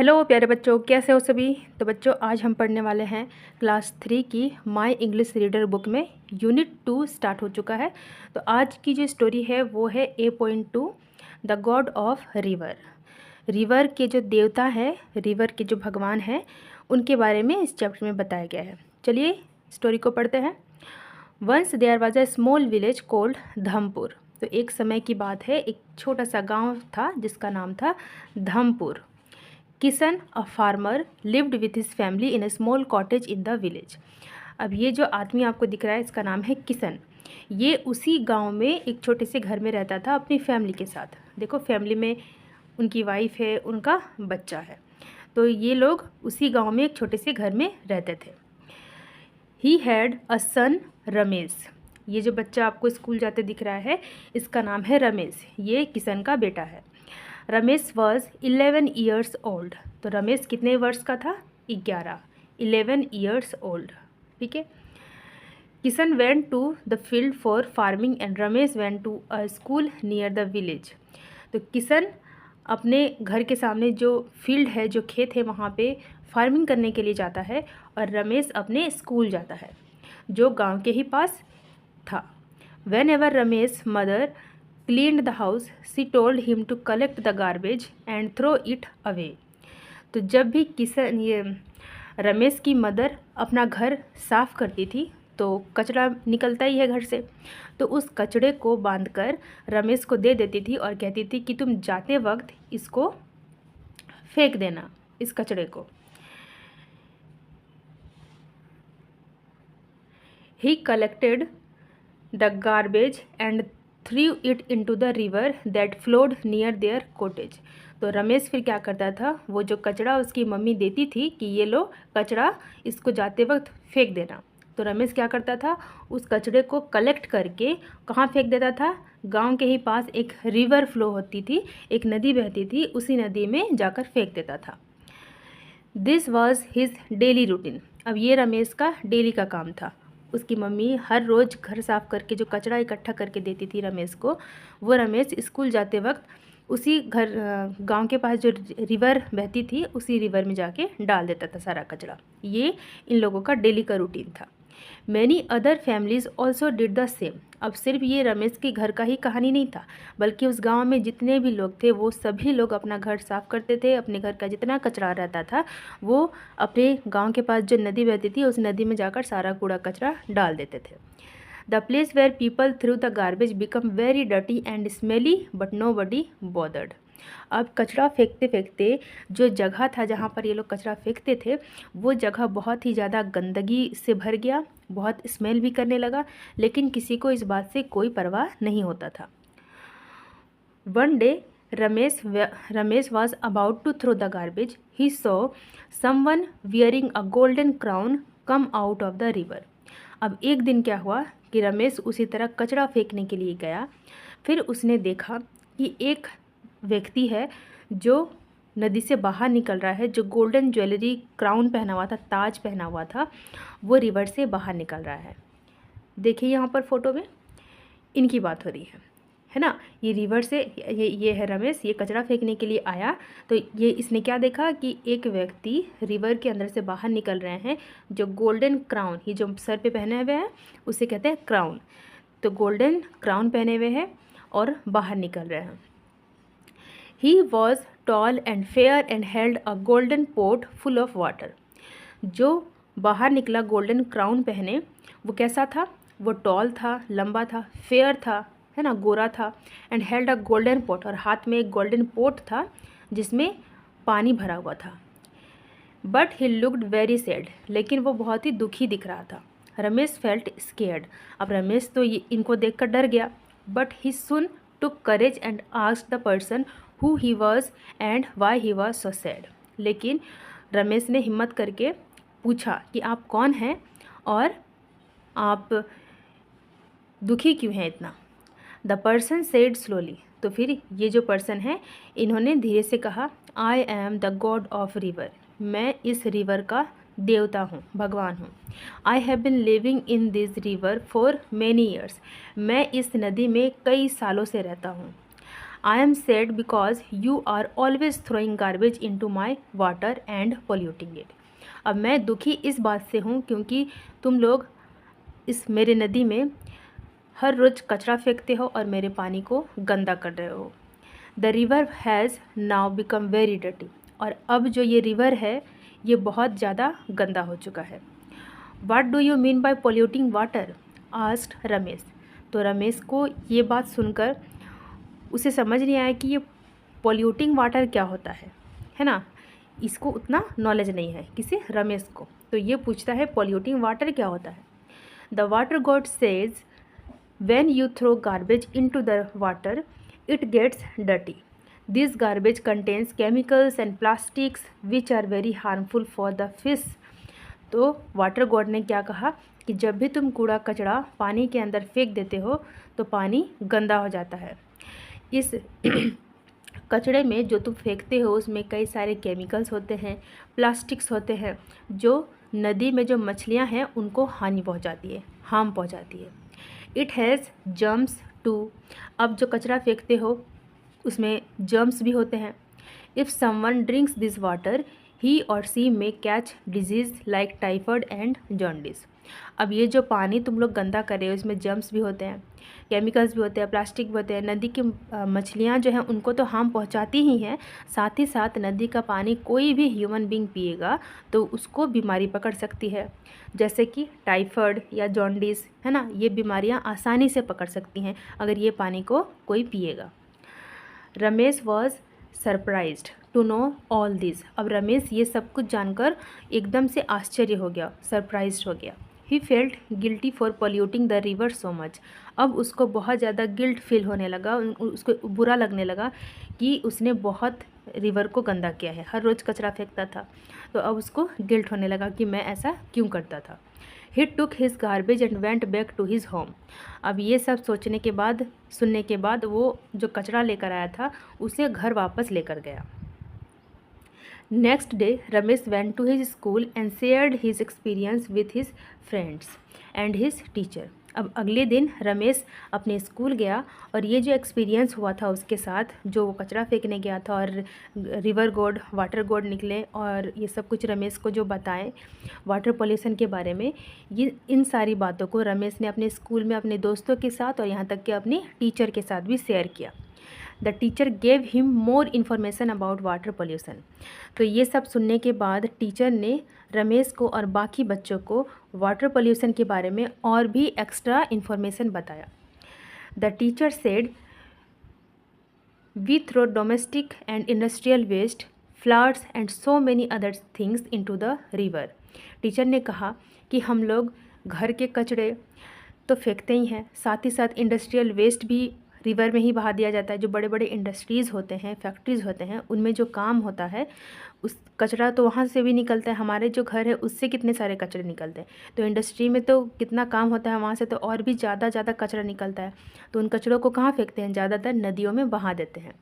Hello प्यारे बच्चों, कैसे हो सभी। तो बच्चों, आज हम पढ़ने वाले हैं क्लास 3 की माय इंग्लिश रीडर बुक में यूनिट 2 स्टार्ट हो चुका है। तो आज की जो स्टोरी है वो है A.2 the god of river. River के जो देवता है, रिवर के जो भगवान हैं, उनके बारे में इस चैप्टर में बताया गया है। चलिए स्टोरी को पढ़ते हैं। Once there was a small village called Dhampur. तो एक समय की बात है, एक छोटा सा गांव था जिसका नाम था Dhampur. Kishan a farmer lived with his family in a small cottage in the village. अब ये जो आदमी आपको दिख रहा है, इसका नाम है किशन। ये उसी गांव में एक छोटे से घर में रहता था अपनी फैमिली के साथ। देखो, फैमिली में उनकी वाइफ है, उनका बच्चा है। तो ये लोग उसी गांव में एक छोटे से घर में रहते थे। ही हैड अ सन रमेश। ये जो बच्चा आपको स्कूल जाते दिख रहा है, इसका नाम है रमेश। ये किशन का बेटा है। Ramesh was 11 years old. तो रमेश कितने वर्ष का था? 11। 11 ईयर्स ओल्ड, ठीक है। Kishan went to the field for farming and Ramesh went to a school near the village. तो किशन अपने घर के सामने जो फील्ड है, जो खेत है, वहाँ पे फार्मिंग करने के लिए जाता है और रमेश अपने स्कूल जाता है जो गांव के ही पास था। When ever Ramesh mother cleaned the house, she told him to collect the garbage and throw it away. तो जब भी किशन ये रमेश की मदर अपना घर साफ़ करती थी तो कचरा निकलता ही है घर से, तो उस कचड़े को बांधकर रमेश को दे देती थी और कहती थी कि तुम जाते वक्त इसको फेंक देना, इस कचड़े को। He collected the garbage and threw it into the river that flowed near their cottage. तो रमेश फिर क्या करता था, वो जो कचरा उसकी मम्मी देती थी कि ये लो कचरा, इसको जाते वक्त फेंक देना, तो रमेश क्या करता था, उस कचड़े को कलेक्ट करके कहाँ फेंक देता था? गांव के ही पास एक रिवर फ्लो होती थी, एक नदी बहती थी, उसी नदी में जाकर फेंक देता था। This was his daily routine. अब ये रमेश का डेली का काम था। उसकी मम्मी हर रोज़ घर साफ़ करके जो कचरा इकट्ठा करके देती थी रमेश को, वो रमेश स्कूल जाते वक्त उसी गांव के पास जो रिवर बहती थी, उसी रिवर में जाके डाल देता था सारा कचरा। ये इन लोगों का डेली का रूटीन था। Many other families also did the same. अब सिर्फ ये रमेश के घर का ही कहानी नहीं था, बल्कि उस गांव में जितने भी लोग थे वो सभी लोग अपना घर साफ़ करते थे। अपने घर का जितना कचरा रहता था वो अपने गांव के पास जो नदी बहती थी उस नदी में जाकर सारा कूड़ा कचरा डाल देते थे। The place where people threw the garbage become very dirty and smelly but nobody bothered. अब कचरा फेंकते फेंकते जो जगह था जहाँ पर ये लोग कचरा फेंकते थे, वो जगह बहुत ही ज़्यादा गंदगी से भर गया, बहुत स्मेल भी करने लगा, लेकिन किसी को इस बात से कोई परवाह नहीं होता था। One day Ramesh was about to throw the garbage, he saw someone wearing a golden crown come out of the river. अब एक दिन क्या हुआ कि रमेश उसी तरह कचरा फेंकने के लिए गया। फिर उसने देखा कि एक व्यक्ति है जो नदी से बाहर निकल रहा है, जो गोल्डन ज्वेलरी क्राउन पहना हुआ था, ताज पहना हुआ था, वो रिवर से बाहर निकल रहा है। देखिए यहाँ पर फोटो में इनकी बात हो रही है ना। ये रिवर से ये है रमेश, ये कचरा फेंकने के लिए आया। तो ये इसने क्या देखा कि एक व्यक्ति रिवर के अंदर से बाहर निकल रहे हैं, जो गोल्डन क्राउन, ये जो सर पे पहने हुए हैं उसे कहते हैं क्राउन। तो गोल्डन क्राउन पहने हुए हैं और बाहर निकल रहे हैं। He was tall and fair and held a golden pot full of water. जो बाहर निकला गोल्डन क्राउन पहने, वो कैसा था? वो टॉल था, लंबा था, फेयर था, है ना, गोरा था, and held a golden pot, और हाथ में एक गोल्डन पोट था जिसमें पानी भरा हुआ था। But he looked very sad, लेकिन वो बहुत ही दुखी दिख रहा था। Ramesh felt scared. अब रमेश तो इनको देखकर डर गया। But he soon took courage and asked the person who he was and why he was so sad. लेकिन रमेश ने हिम्मत करके पूछा कि आप कौन हैं और आप दुखी क्यों हैं इतना। The person said slowly. तो फिर ये जो पर्सन है, इन्होंने धीरे से कहा, I am the god of river. मैं इस रिवर का देवता हूँ, भगवान हूँ। I have been living in this river for many years. मैं इस नदी में कई सालों से रहता हूँ। I am sad because you are always throwing garbage into my water and polluting it. अब मैं दुखी इस बात से हूँ क्योंकि तुम लोग इस मेरे नदी में हर रोज़ कचरा फेंकते हो और मेरे पानी को गंदा कर रहे हो। The river has now become very dirty. और अब जो ये रिवर है ये बहुत ज़्यादा गंदा हो चुका है। What do you mean by polluting water, asked Ramesh. तो रमेश को ये बात सुनकर उसे समझ नहीं आया कि ये पोल्यूटिंग वाटर क्या होता है ना। इसको उतना नॉलेज नहीं है, किसे, रमेश को। तो ये पूछता है पोल्यूटिंग वाटर क्या होता है। The water God says when you throw garbage into the water it gets dirty. This garbage contains chemicals and plastics which are very harmful for the fish. तो वाटर गॉड ने क्या कहा कि जब भी तुम कूड़ा कचरा पानी के अंदर फेंक देते हो तो पानी गंदा हो जाता है। इस कचड़े में जो तुम फेंकते हो उसमें कई सारे केमिकल्स होते हैं, प्लास्टिक्स होते हैं, जो नदी में जो मछलियां हैं उनको हानि पहुंचाती है, हार्म पहुंचाती है। It has germs too. अब जो कचरा फेंकते हो उसमें जर्म्स भी होते हैं। If someone drinks this water he or she may catch disease like typhoid and jaundice. अब ये जो पानी तुम लोग गंदा कर रहे हो इसमें जर्म्स भी होते हैं, केमिकल्स भी होते हैं, प्लास्टिक भी होते हैं। नदी की मछलियाँ जो हैं उनको तो हार्म पहुँचाती ही हैं, साथ ही साथ नदी का पानी कोई भी ह्यूमन बींग पिएगा तो उसको बीमारी पकड़ सकती है, जैसे कि टाइफाइड या जॉन्डिस, है ना। ये बीमारियाँ आसानी से पकड़ सकती हैं अगर ये पानी को कोई पिएगा। Ramesh was surprised to know all this. अब रमेश ये सब कुछ जानकर एकदम से आश्चर्य हो गया, सरप्राइज्ड हो गया। He felt guilty for polluting the river so much. अब उसको बहुत ज़्यादा गिल्ट फील होने लगा, उसको बुरा लगने लगा कि उसने बहुत रिवर को गंदा किया है, हर रोज़ कचरा फेंकता था। तो अब उसको गिल्ट होने लगा कि मैं ऐसा क्यों करता था। He took his garbage and went back to his home. अब ये सब सोचने के बाद, सुनने के बाद, वो जो कचरा लेकर आया था उसे घर वापस लेकर गया। Next day Ramesh went to his school and shared his experience with his friends and his teacher. अब अगले दिन रमेश अपने स्कूल गया और ये जो एक्सपीरियंस हुआ था उसके साथ, जो वो कचरा फेंकने गया था और रिवर गॉड, वाटर गॉड निकले और ये सब कुछ रमेश को जो बताएं वाटर पोल्यूशन के बारे में, ये इन सारी बातों को रमेश ने अपने स्कूल में अपने दोस्तों के साथ और यहाँ तक कि अपनी टीचर के साथ भी शेयर किया। The teacher gave him more information about water pollution. तो ये सब सुनने के बाद टीचर ने रमेश को और बाकी बच्चों को वाटर पोल्यूशन के बारे में और भी एक्स्ट्रा इन्फॉर्मेशन बताया। The teacher said we throw domestic and industrial waste, flowers and so many other things into the river. Teacher ने कहा कि हम लोग घर के कचड़े तो फेंकते ही हैं, साथ ही साथ इंडस्ट्रियल वेस्ट भी रिवर में ही बहा दिया जाता है। जो बड़े बड़े इंडस्ट्रीज़ होते हैं, फैक्ट्रीज़ होते हैं, उनमें जो काम होता है उस कचरा तो वहाँ से भी निकलता है। हमारे जो घर है उससे कितने सारे कचरे निकलते हैं, तो इंडस्ट्री में तो कितना काम होता है, वहाँ से तो और भी ज़्यादा कचरा निकलता है। तो उन कचरों को कहाँ फेंकते हैं, ज़्यादातर नदियों में बहा देते हैं।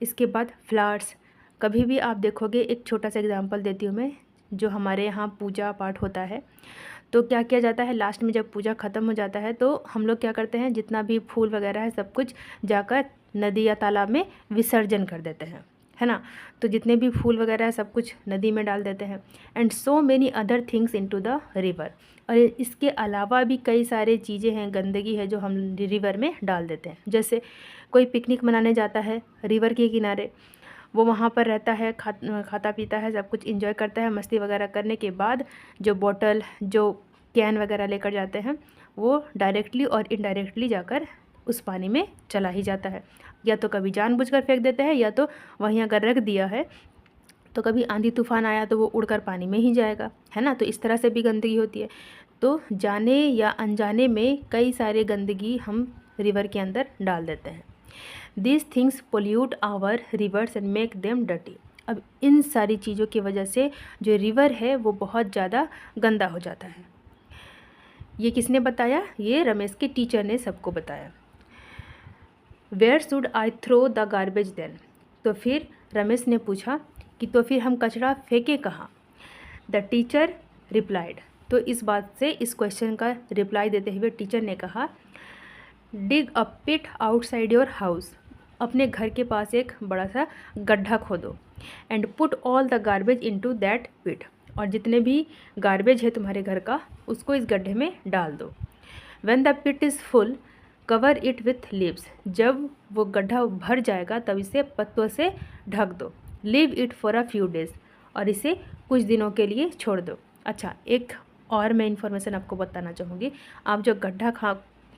इसके बाद फ्लावर्स, कभी भी आप देखोगे, एक छोटा सा एग्जाम्पल देती हूँ मैं, जो हमारे यहाँ पूजा पाठ होता है तो क्या किया जाता है, लास्ट में जब पूजा ख़त्म हो जाता है तो हम लोग क्या करते हैं, जितना भी फूल वगैरह है सब कुछ जाकर नदी या तालाब में विसर्जन कर देते हैं, है ना। तो जितने भी फूल वगैरह है सब कुछ नदी में डाल देते हैं। And so many other things into the river. और इसके अलावा भी कई सारे चीज़ें हैं, गंदगी है जो हम रिवर में डाल देते हैं। जैसे कोई पिकनिक मनाने जाता है रिवर के किनारे, वो वहाँ पर रहता है, खाता पीता है, सब कुछ एंजॉय करता है। मस्ती वगैरह करने के बाद जो बॉटल, जो कैन वगैरह लेकर जाते हैं वो डायरेक्टली और इनडायरेक्टली जाकर उस पानी में चला ही जाता है। या तो कभी जानबूझकर फेंक देते हैं, या तो वहीं अगर रख दिया है तो कभी आंधी तूफान आया तो वो उड़कर पानी में ही जाएगा, है ना। तो इस तरह से भी गंदगी होती है। तो जाने या अनजाने में कई सारे गंदगी हम रिवर के अंदर डाल देते हैं। These things pollute our rivers and make them dirty। अब इन सारी चीज़ों की वजह से जो रिवर है वो बहुत ज़्यादा गंदा हो जाता है। ये किसने बताया, ये रमेश के टीचर ने सबको बताया। Where should I throw the garbage then? तो फिर रमेश ने पूछा कि तो फिर हम कचरा फेंके कहाँ। The teacher replied. तो इस बात से, इस क्वेश्चन का रिप्लाई देते हुए टीचर ने कहा, dig a pit outside your house. अपने घर के पास एक बड़ा सा गड्ढा खोदो and put all the garbage into that pit, और जितने भी गार्बेज है तुम्हारे घर का उसको इस गड्ढे में डाल दो। When the pit is full cover it with leaves, जब वो गड्ढा भर जाएगा तब इसे पत्तों से ढक दो। Leave it for a few days, और इसे कुछ दिनों के लिए छोड़ दो। अच्छा, एक और मैं इन्फॉर्मेशन आपको बताना चाहूँगी। आप जो गड्ढा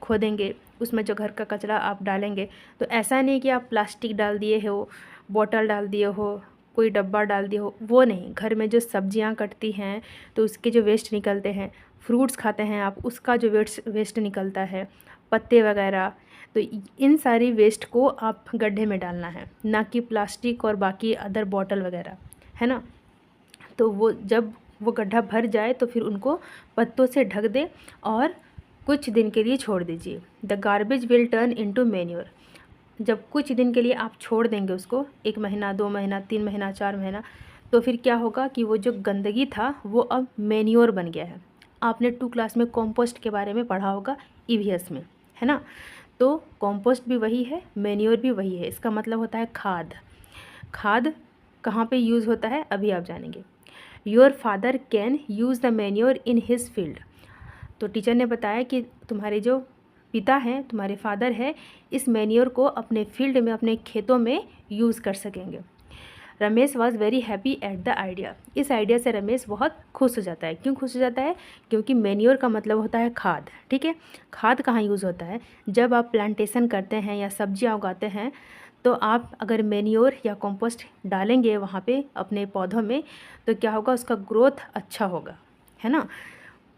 खोदेंगे उसमें जो घर का कचरा आप डालेंगे, तो ऐसा नहीं कि आप प्लास्टिक डाल दिए हो, बोतल डाल दिए हो, कोई डब्बा डाल दिए हो, वो नहीं। घर में जो सब्जियां कटती हैं तो उसके जो वेस्ट निकलते हैं, फ्रूट्स खाते हैं आप, उसका जो वेस्ट निकलता है, पत्ते वगैरह, तो इन सारी वेस्ट को आप गड्ढे में डालना है, ना कि प्लास्टिक और बाकी अदर बॉटल वगैरह, है ना। तो वो जब वो गड्ढा भर जाए तो फिर उनको पत्तों से ढक दें और कुछ दिन के लिए छोड़ दीजिए। The garbage will turn into manure. जब कुछ दिन के लिए आप छोड़ देंगे उसको, 1 महीना, 2 महीना, 3 महीना, 4 महीना, तो फिर क्या होगा कि वो जो गंदगी था वो अब मैन्योर बन गया है। आपने 2 क्लास में कॉम्पोस्ट के बारे में पढ़ा होगा ईवीएस में, है ना। तो कॉम्पोस्ट भी वही है, मैन्योर भी वही है। इसका मतलब होता है खाद। खाद कहाँ पे यूज़ होता है अभी आप जानेंगे। Your father can use the manure in his field. तो टीचर ने बताया कि तुम्हारे जो पिता हैं, तुम्हारे फादर हैं, इस मैन्योर को अपने फील्ड में, अपने खेतों में यूज़ कर सकेंगे। Ramesh was very happy at the idea. इस आइडिया से रमेश बहुत खुश हो जाता है। क्यों खुश हो जाता है? क्योंकि मैन्योर का मतलब होता है खाद, ठीक है। खाद कहाँ यूज़ होता है? जब आप प्लांटेशन करते हैं या सब्जियाँ उगाते हैं, तो आप अगर मैन्योर या कंपोस्ट डालेंगे वहाँ पे अपने पौधों में, तो क्या होगा, उसका ग्रोथ अच्छा होगा, है ना।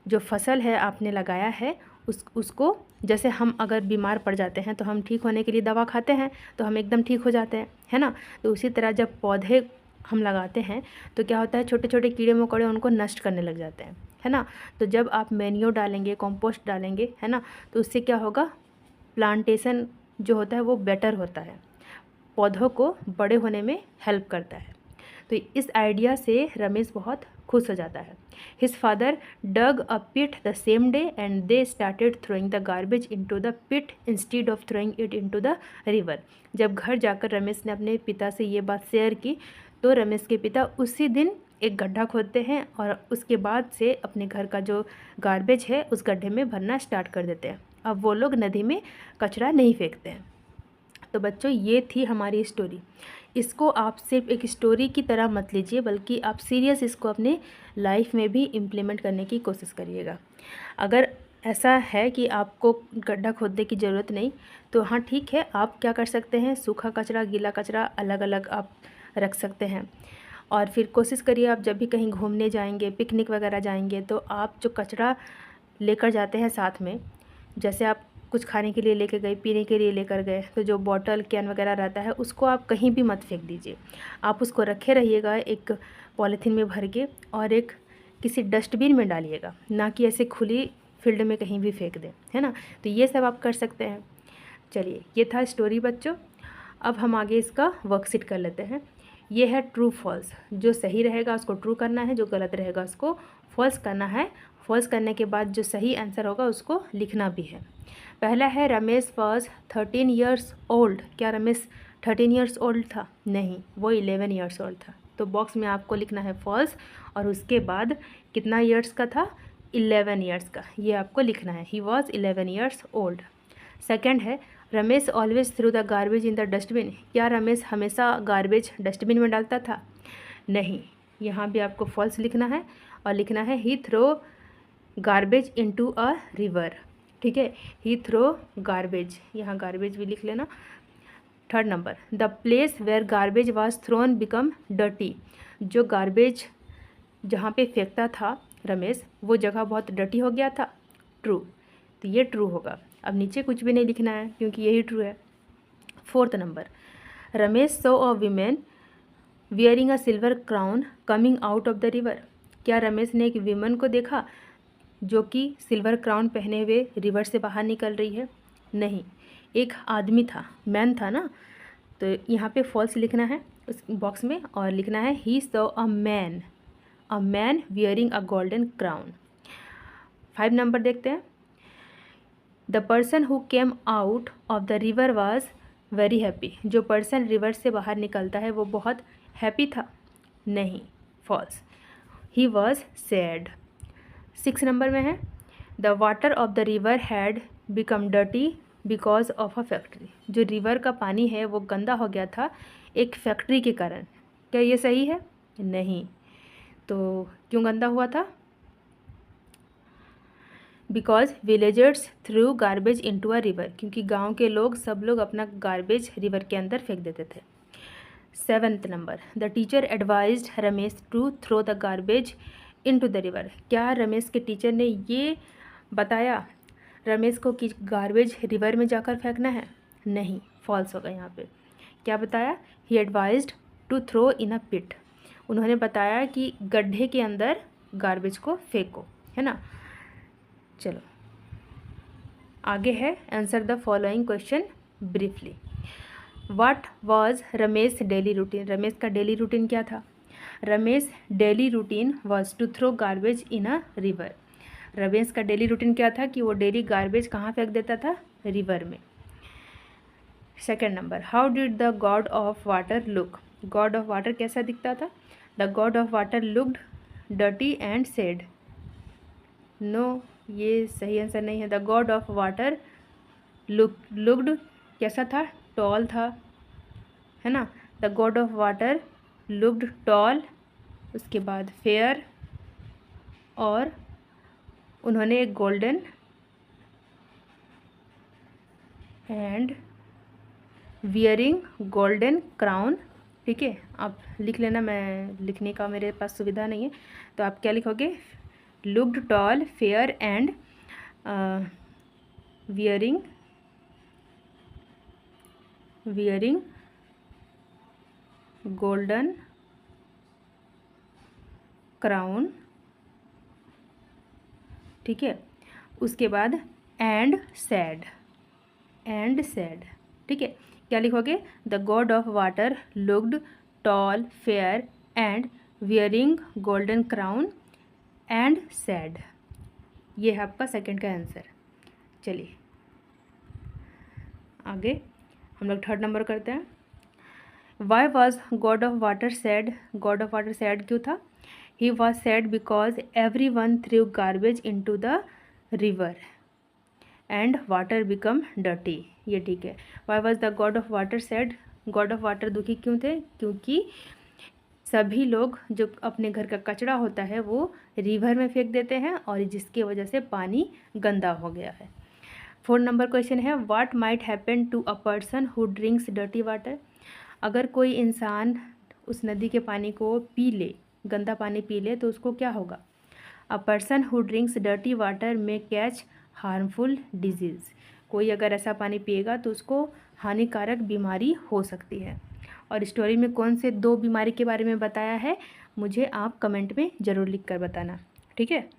जो फसल है आपने लगाया है उसको, जैसे हम अगर बीमार पड़ जाते हैं तो हम ठीक होने के लिए दवा खाते हैं तो हम एकदम ठीक हो जाते हैं, है ना। तो उसी तरह जब पौधे हम लगाते हैं तो क्या होता है, छोटे छोटे कीड़े मकोड़े उनको नष्ट करने लग जाते हैं, है ना। तो जब आप मैन्योर डालेंगे, कंपोस्ट डालेंगे, है ना, तो उससे क्या होगा, प्लांटेशन जो होता है वो बेटर होता है, पौधों को बड़े होने में हेल्प करता है। तो इस आइडिया से रमेश बहुत खुश हो जाता है। His father dug a pit the same day and they started throwing the garbage into the pit instead of throwing it into the river. जब घर जाकर रमेश ने अपने पिता से ये बात शेयर की, तो रमेश के पिता उसी दिन एक गड्ढा खोदते हैं और उसके बाद से अपने घर का जो गार्बेज है उस गड्ढे में भरना स्टार्ट कर देते हैं। अब वो लोग नदी में कचरा नहीं फेंकते हैं। तो बच्चों, ये थी हमारी स्टोरी। इसको आप सिर्फ एक स्टोरी की तरह मत लीजिए, बल्कि आप सीरियस इसको अपने लाइफ में भी इम्प्लीमेंट करने की कोशिश करिएगा। अगर ऐसा है कि आपको गड्ढा खोदने की ज़रूरत नहीं, तो हाँ ठीक है, आप क्या कर सकते हैं, सूखा कचरा, गीला कचरा अलग अलग आप रख सकते हैं। और फिर कोशिश करिए, आप जब भी कहीं घूमने जाएंगे, पिकनिक वगैरह जाएंगे, तो आप जो कचरा लेकर जाते हैं साथ में, जैसे आप कुछ खाने के लिए लेके गए, पीने के लिए लेकर गए, तो जो बॉटल कैन वगैरह रहता है उसको आप कहीं भी मत फेंक दीजिए। आप उसको रखे रहिएगा एक पॉलीथीन में भर के, और एक किसी डस्टबिन में डालिएगा, ना कि ऐसे खुली फील्ड में कहीं भी फेंक दें, है ना। तो ये सब आप कर सकते हैं। चलिए, ये था स्टोरी बच्चों। अब हम आगे इसका वर्कशीट कर लेते हैं। ये है ट्रू फॉल्स। जो सही रहेगा उसको ट्रू करना है, जो गलत रहेगा उसको फॉल्स करना है। फॉल्स करने के बाद जो सही आंसर होगा उसको लिखना भी है। पहला है रमेश वॉज 13 ईयर्स ओल्ड। क्या रमेश 13 ईयर्स ओल्ड था? नहीं, वो 11 ईयर्स ओल्ड था। तो बॉक्स में आपको लिखना है फॉल्स, और उसके बाद कितना ईयर्स का था? 11 ईयर्स का, ये आपको लिखना है। He was 11 years old. Second है Ramesh always threw the garbage in the dustbin. क्या रमेश हमेशा गार्बेज डस्टबिन में डालता था? नहीं, यहाँ भी आपको फॉल्स लिखना है, और लिखना है he throw garbage into a river. ठीक है, ही थ्रो गार्बेज, यहाँ गार्बेज भी लिख लेना। Third number, the place where garbage was thrown become dirty. जो गार्बेज जहाँ पे फेंकता था रमेश, वो जगह बहुत डर्टी हो गया था। ट्रू, तो ये ट्रू होगा। अब नीचे कुछ भी नहीं लिखना है क्योंकि यही ट्रू है। Fourth number, Ramesh so a women wearing a silver crown coming out of the river. क्या रमेश ने एक वीमन को देखा जो कि सिल्वर क्राउन पहने हुए रिवर से बाहर निकल रही है? नहीं, एक आदमी था, मैन था ना। तो यहाँ पे फॉल्स लिखना है उस बॉक्स में, और लिखना है he saw a man wearing a golden crown. 5 number देखते हैं। The person who came out of the river was very happy. जो पर्सन रिवर से बाहर निकलता है वो बहुत हैप्पी था? नहीं, false. He was sad. 6 number में है the water of the river had become dirty because of a factory. जो रिवर का पानी है वो गंदा हो गया था एक फैक्ट्री के कारण। क्या ये सही है? नहीं। तो क्यों गंदा हुआ था? Because villagers through garbage into a river, क्योंकि गांव के लोग सब लोग अपना गार्बेज रिवर के अंदर फेंक देते थे। 7th number the teacher advised Ramesh to throw the garbage into the river. क्या रमेश के टीचर ने ये बताया रमेश को कि गार्बेज रिवर में जाकर फेंकना है? नहीं, फॉल्स होगा यहाँ पे। क्या बताया? ही एडवाइज्ड टू थ्रो इन अ पिट। उन्होंने बताया कि गड्ढे के अंदर गार्बेज को फेंको, है ना। चलो आगे है answer the following question briefly. What was Ramesh daily routine. Ramesh का डेली रूटीन क्या था? Ramesh daily routine was to throw garbage in a river. Ramesh का डेली रूटीन क्या था कि वो डेली गार्बेज कहाँ फेंक देता था? रिवर में। 2nd number how did the god of water look. God of water कैसा दिखता था? The god of water looked dirty and sad. No, ये सही आंसर नहीं है। The god of water looked कैसा था? टॉल था, है ना। The god of water looked tall, उसके बाद फेयर, और उन्होंने एक golden and wearing golden crown. ठीक है, आप लिख लेना, मैं लिखने का मेरे पास सुविधा नहीं है, तो आप क्या लिखोगे? Looked tall fair and wearing golden crown. ठीक है, उसके बाद एंड सैड। ठीक है, क्या लिखोगे? The god of water looked tall fair and wearing golden crown and sad. ये है आपका 2nd का आंसर। चलिए आगे हम लोग 3rd नंबर करते हैं। Why was god of water sad. God of water sad क्यों था? He was sad because everyone threw garbage into the river and water become dirty. ये ठीक है। Why was the god of water sad. God of water दुखी क्यों थे? क्योंकि सभी लोग जो अपने घर का कचरा होता है वो रिवर में फेंक देते हैं और जिसकी वजह से पानी गंदा हो गया है। 4 नंबर क्वेश्चन है what might happen to a person who drinks dirty water. अगर कोई इंसान उस नदी के पानी को पी ले, गंदा पानी पी ले, तो उसको क्या होगा? अ person who drinks dirty water में कैच हार्मफुल डिजीज़। कोई अगर ऐसा पानी पिएगा तो उसको हानिकारक बीमारी हो सकती है। और स्टोरी में कौन से 2 बीमारी के बारे में बताया है मुझे आप कमेंट में ज़रूर लिख कर बताना, ठीक है।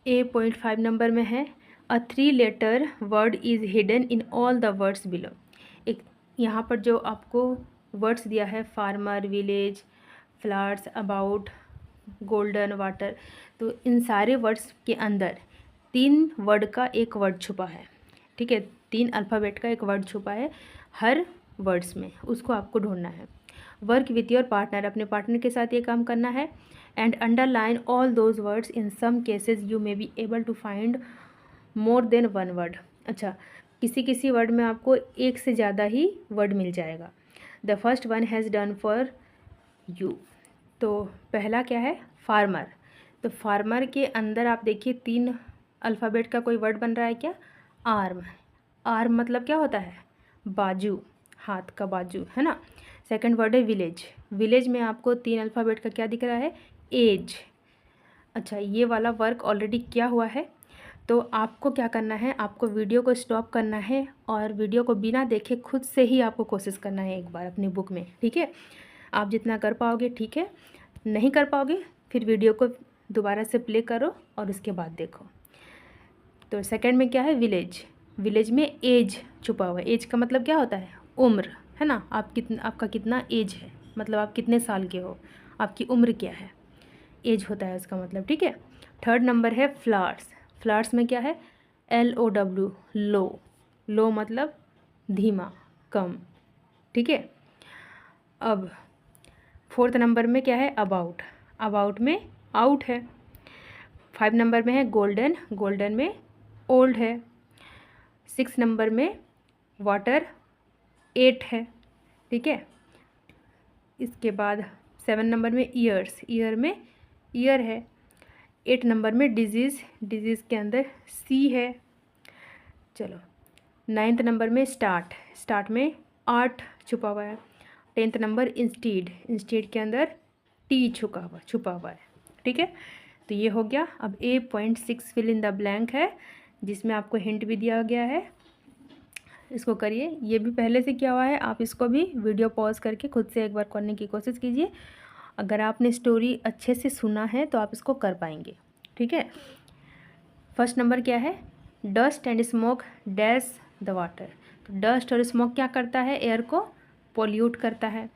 8.5 नंबर में है a 3 letter word is hidden in all the words below. एक यहाँ पर जो आपको वर्ड्स दिया है farmer, village, flowers, about, golden, water, तो इन सारे वर्ड्स के अंदर 3 वर्ड का एक वर्ड छुपा है, ठीक है। 3 अल्फ़ाबेट का एक वर्ड छुपा है हर वर्ड्स में, उसको आपको ढूंढना है। वर्क विथ योर पार्टनर, अपने पार्टनर के साथ ये काम करना है। And underline all those words, in some cases you may be able to find more than 1 word. अच्छा, किसी किसी वर्ड में आपको एक से ज़्यादा ही वर्ड मिल जाएगा। The first one has done for you. तो पहला क्या है? फार्मर। तो फार्मर के अंदर आप देखिए 3 अल्फ़ाबेट का कोई वर्ड बन रहा है क्या? आर्म। आर्म मतलब क्या होता है? बाजू, हाथ का बाजू, है ना। सेकंड वर्ड है विलेज। विलेज में आपको 3 अल्फ़ाबेट का क्या दिख रहा है? एज। अच्छा, ये वाला वर्क ऑलरेडी किया हुआ है, तो आपको क्या करना है, आपको वीडियो को स्टॉप करना है और वीडियो को बिना देखे खुद से ही आपको कोशिश करना है एक बार अपनी बुक में, ठीक है। आप जितना कर पाओगे ठीक है, नहीं कर पाओगे फिर वीडियो को दोबारा से प्ले करो और उसके बाद देखो। तो सेकंड में क्या है? विलेज। विलेज में एज छुपा हुआ है। एज का मतलब क्या होता है? उम्र, है ना। आपका कितना एज है, मतलब आप कितने साल के हो, आपकी उम्र क्या है, एज होता है उसका मतलब, ठीक है। थर्ड नंबर है फ्लावर्स। फ्लावर्स में क्या है? LOW, लो। लो मतलब धीमा, कम। ठीक है। अब 4th नंबर में क्या है? अबाउट। अबाउट में आउट है। 5 नंबर में है गोल्डन। गोल्डन में ओल्ड है। 6 नंबर में वाटर 8 है। ठीक है। इसके बाद 7 नंबर में ईयर्स। ईयर में ईयर है। 8 नंबर में डिजीज़। डिजीज़ के अंदर सी है। चलो 9th नंबर में स्टार्ट। स्टार्ट में आर्ट छुपा हुआ है। 10th number instead. इंस्टीड के अंदर टी छुपा हुआ है। ठीक है। तो ये हो गया। अब 8.6 फिल इन द ब्लैंक है, जिसमें आपको हिंट भी दिया गया है। इसको करिए। ये भी पहले से किया हुआ है, आप इसको भी वीडियो पॉज करके खुद से एक बार करने की कोशिश कीजिए। अगर आपने स्टोरी अच्छे से सुना है तो आप इसको कर पाएंगे। ठीक है। फर्स्ट नंबर क्या है? Dust and smoke dash the water. तो डस्ट और स्मोक क्या करता है? एयर को पोल्यूट करता है।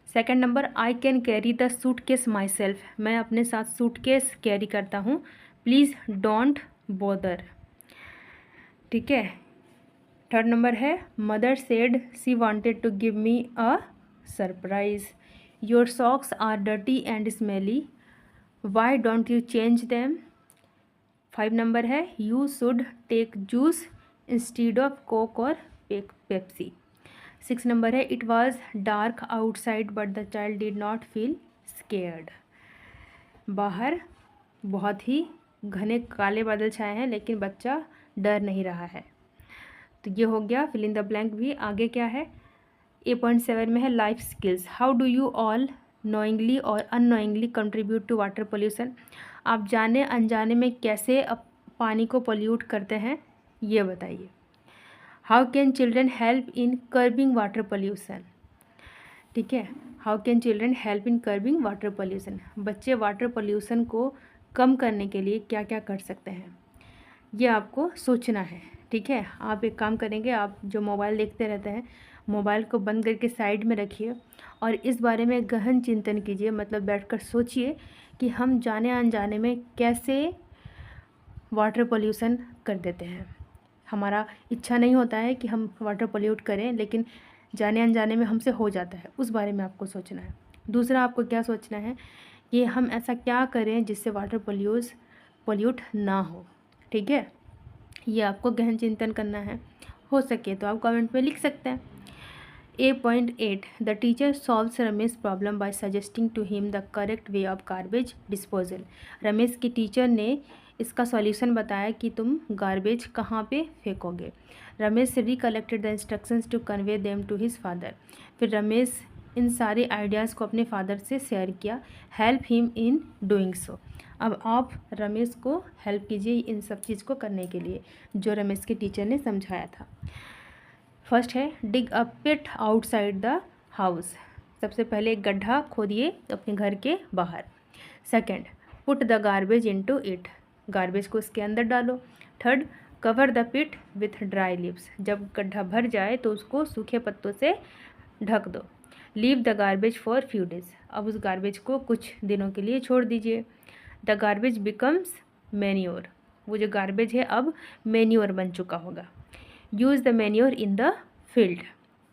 Second number, I can carry the suitcase myself. मैं अपने साथ सूटकेस कैरी करता हूँ। Please don't bother. ठीक है। थर्ड नंबर है, mother said she wanted to give me a surprise. Your socks are dirty and smelly, why don't you change them. 5 number है, you should take juice instead of coke और Pepsi. 6 number है, it was dark outside but the child did not feel scared. बाहर बहुत ही घने काले बादल छाए हैं लेकिन बच्चा डर नहीं रहा है। तो ये हो गया फिल इन द ब्लैंक भी। आगे क्या है? 8.7 में है life skills. How do you all knowingly or unknowingly contribute to water pollution. आप जाने अनजाने में कैसे पानी को पोल्यूट करते हैं, ये बताइए। How can children help in curbing water pollution. ठीक है। How can children help in curbing water pollution. बच्चे वाटर पोल्यूशन को कम करने के लिए क्या क्या कर सकते हैं, ये आपको सोचना है। ठीक है। आप एक काम करेंगे, आप जो मोबाइल देखते रहते हैं, मोबाइल को बंद करके साइड में रखिए और इस बारे में गहन चिंतन कीजिए। मतलब बैठकर सोचिए कि हम जाने अनजाने में कैसे वाटर पोल्यूशन कर देते हैं। हमारा इच्छा नहीं होता है कि हम वाटर पोल्यूट करें, लेकिन जाने अनजाने में हमसे हो जाता है। उस बारे में आपको सोचना है। दूसरा, आपको क्या सोचना है कि हम ऐसा क्या करें जिससे वाटर पोल्यूट ना हो। ठीक है। ये आपको गहन चिंतन करना है। हो सके तो आप कमेंट में लिख सकते हैं। 8.8 the teacher solves Ramesh problem by suggesting to him the correct way of garbage disposal. Ramesh की टीचर ने इसका सॉल्यूशन बताया कि तुम गार्बेज कहाँ पे फेंकोगे। Ramesh recollected the instructions to convey them to his father. फिर रमेश इन सारे आइडियाज़ को अपने फादर से शेयर किया। Help him in doing so. अब आप रमेश को हेल्प कीजिए इन सब चीज़ को करने के लिए जो रमेश के टीचर ने समझाया था। फर्स्ट है dig a pit outside the house. सबसे पहले एक गड्ढा खोदिए अपने घर के बाहर। Second, put the garbage into it. Garbage को इसके अंदर डालो। Third, cover the pit with dry leaves. जब गड्ढा भर जाए तो उसको सूखे पत्तों से ढक दो। Leave the garbage for few days. अब उस गार्बेज को कुछ दिनों के लिए छोड़ दीजिए। The garbage becomes manure. वो जो गार्बेज है अब मैन्योर बन चुका होगा। Use the manure in the field.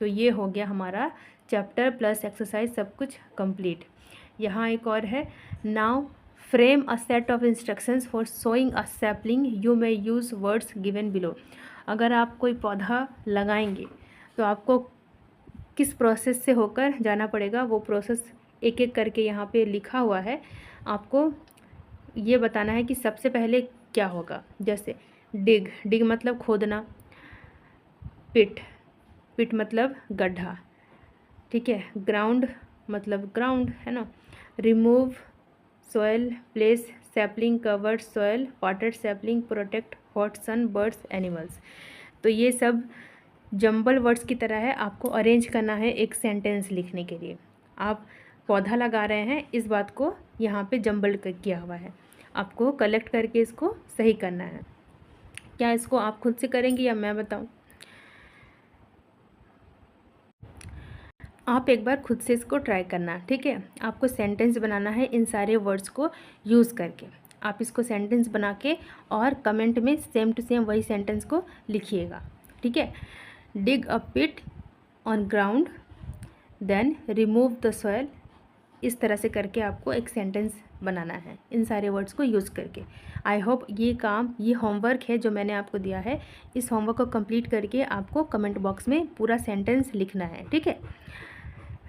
तो ये हो गया हमारा चैप्टर प्लस एक्सरसाइज सब कुछ कंप्लीट। यहाँ एक और है, now frame a set of instructions for sowing a sapling, you may use words given below. अगर आप कोई पौधा लगाएंगे तो आपको किस प्रोसेस से होकर जाना पड़ेगा, वो प्रोसेस एक एक करके यहाँ पे लिखा हुआ है। आपको ये बताना है कि सबसे पहले क्या होगा। जैसे डिग, डिग मतलब खोदना। पिट, पिट मतलब गड्ढा। ठीक है। ग्राउंड मतलब ग्राउंड है ना। Remove soil, place sapling, covered soil, water sapling, protect hot sun, birds, animals. तो ये सब जंबल वर्ड्स की तरह है, आपको अरेंज करना है एक सेंटेंस लिखने के लिए। आप पौधा लगा रहे हैं, इस बात को यहाँ पे जंबल किया हुआ है, आपको कलेक्ट करके इसको सही करना है। क्या इसको आप खुद से करेंगे या मैं बताऊँ? आप एक बार खुद से इसको ट्राई करना। ठीक है। आपको सेंटेंस बनाना है इन सारे वर्ड्स को यूज़ करके। आप इसको सेंटेंस बना के और कमेंट में सेम टू सेम वही सेंटेंस को लिखिएगा। ठीक है। Dig a pit on ground, then remove the soil. इस तरह से करके आपको एक सेंटेंस बनाना है इन सारे वर्ड्स को यूज़ करके। आई होप ये होमवर्क है जो मैंने आपको दिया है, इस होमवर्क को कंप्लीट करके आपको कमेंट बॉक्स में पूरा सेंटेंस लिखना है, ठीक है।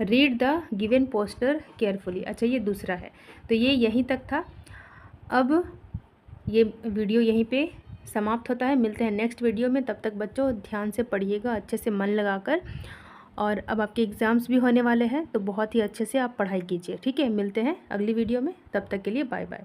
Read the given poster carefully. अच्छा, ये दूसरा है, तो ये यहीं तक था। अब ये वीडियो यहीं पे समाप्त होता है। मिलते हैं नेक्स्ट वीडियो में। तब तक बच्चों ध्यान से पढ़िएगा, अच्छे से मन लगाकर। और अब आपके एग्ज़ाम्स भी होने वाले हैं, तो बहुत ही अच्छे से आप पढ़ाई कीजिए, ठीक है। मिलते हैं अगली वीडियो में, तब तक के लिए बाय बाय।